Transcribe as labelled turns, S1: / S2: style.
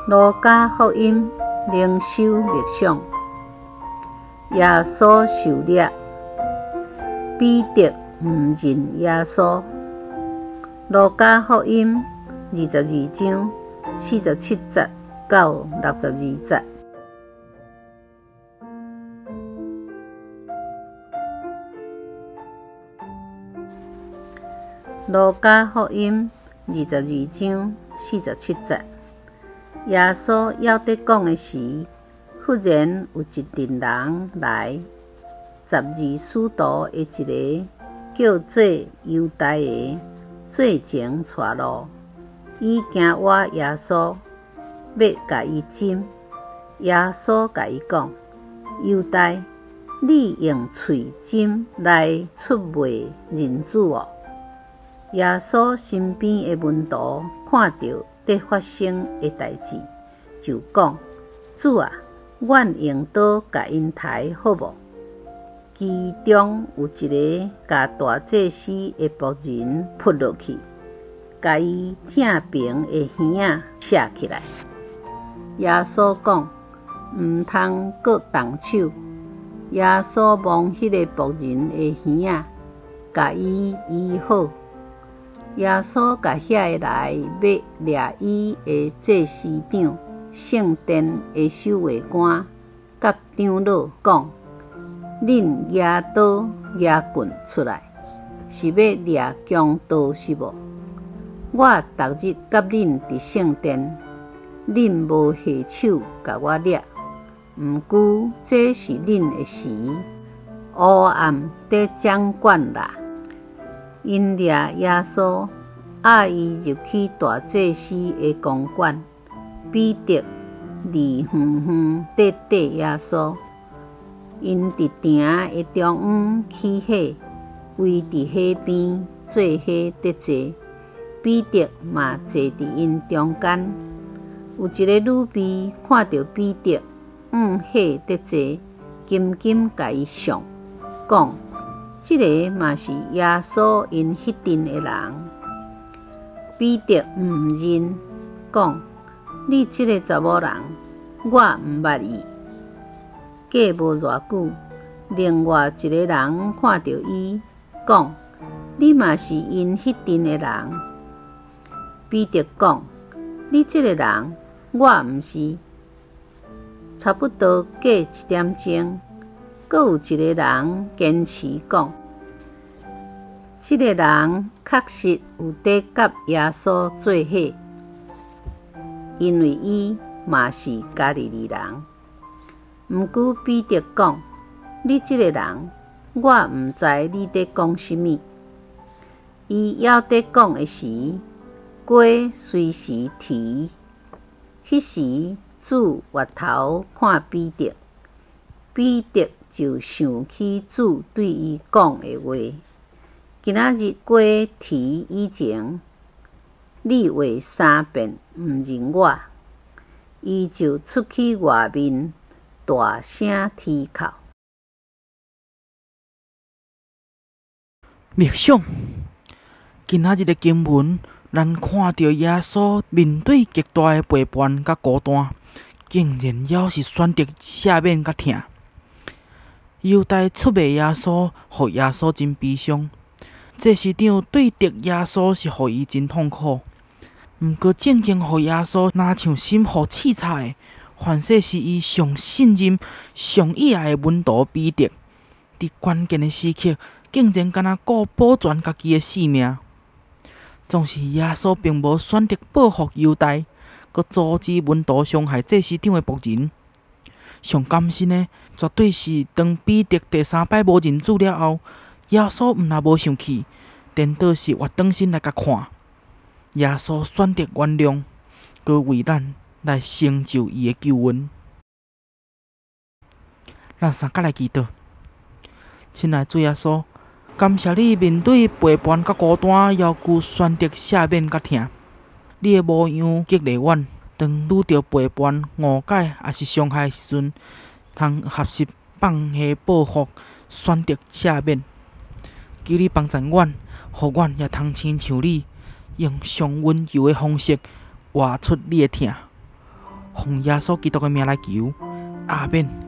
S1: 路加福音灵修默想，耶稣受掠，彼得不认耶稣。路加福音22章47节到62节。路加福音22章47节。耶稣要得讲的时，忽然有一群人来，12使徒的一个叫做犹大的做前带路，伊惊活耶稣，要甲伊针。耶稣甲伊讲：犹大，你用喙针来出卖人子哦。耶稣身边的门徒看到得发生的代志，就讲：主啊，阮用刀甲因刣好无？其中有一个甲大祭司的仆人扑落去，甲伊正平的耳仔扯起来。耶稣讲：毋通搁动手。耶稣摸迄个仆人的耳仔，甲伊医好。耶稣甲遐个来要掠伊的祭司长、圣殿的守卫官甲长老讲：恁举刀举棍出来，是要掠强盗是无？我逐日甲恁伫圣殿，恁无下手甲我掠。毋过这是恁的时，黑暗在掌管啦。因掠耶稣，伊入去大祭司的公馆，彼得离远远在缀耶稣。因伫埕的中央起火，围伫火边做火得坐。彼得嘛坐伫因中间。有一个女婢看到彼得火得坐，紧紧甲伊上，讲：这个嘛是耶稣因迄阵的人。彼得毋认，讲：你这个查某人，我毋捌伊。过无偌久，另外一个人看到伊，讲：你嘛是因迄阵的人。彼得讲：你这个人，我毋是。差不多过1点钟，阁有一个人坚持讲：这个人确实有伫甲耶稣做伙，因为伊嘛是加利利人。毋过彼得讲：你这个人，我毋知你伫讲什么。伊还伫讲的时，鸡随时啼。迄时主回头看彼得，彼得就想起主对伊讲的话：今仔日鸡啼以前，你话3遍毋认我。伊就出去外面，大声啼哭。
S2: 默想，今仔日的经文，咱看到耶稣面对极大的陪伴甲孤单，竟然还是选择赦免甲疼。犹大出卖耶稣，互耶稣真悲伤。祭司长对敌耶稣是互伊真痛苦。毋过正经互耶稣拿像心互刺菜的，反正是伊上信任、上意爱的门徒彼得。伫关键的时刻，竟然敢若顾保全家己的性命。总是耶稣并无选择报复犹大，佮阻止门徒伤害祭司长的仆人。上甘心的，绝对是当彼得第3摆无认主了后，耶稣毋但无生气，颠倒是活转身来甲看。耶稣选择原谅，佮为咱来成就伊的救恩。咱三甲来祈祷，亲爱的主耶稣，感谢你面对陪伴甲孤单，犹旧选择赦免甲疼。你的模样激励阮，当遇到陪伴、误解还是伤害时阵，通合适放下报复，选择赦免。求你帮助阮，互阮也通亲像你，用上温柔的方式活出你的疼。奉耶稣基督的名来求，阿免。